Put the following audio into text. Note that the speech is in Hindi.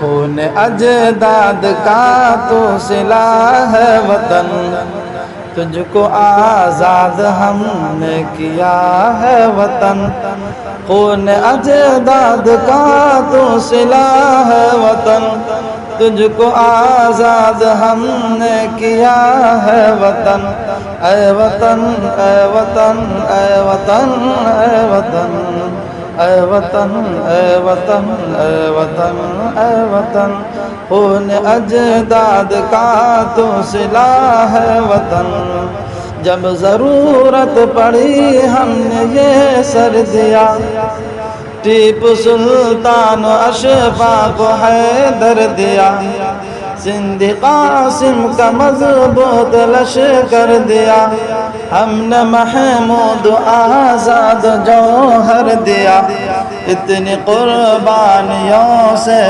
खून अजदाद का तो सिला है वतन, तुझको आज़ाद हमने किया है वतन। खून अजदाद का तो सिला है वतन, तुझको आज़ाद हमने किया है वतन। ऐ वतन ऐ वतन ऐ वतन ऐ वतन ऐ वतन ऐ वतन ऐ वतन ऐ वतन। खून अजदाद का तो सिला है वतन, जब ज़रूरत पड़ी हमने ये सर दिया। टीपू सुल्तान अशफाक को हैदर दिया, सिंध कासिम का मजबूत लश्कर दिया। हमने महमूद आज़ाद जौहर दिया, इतनी कुर्बानियों से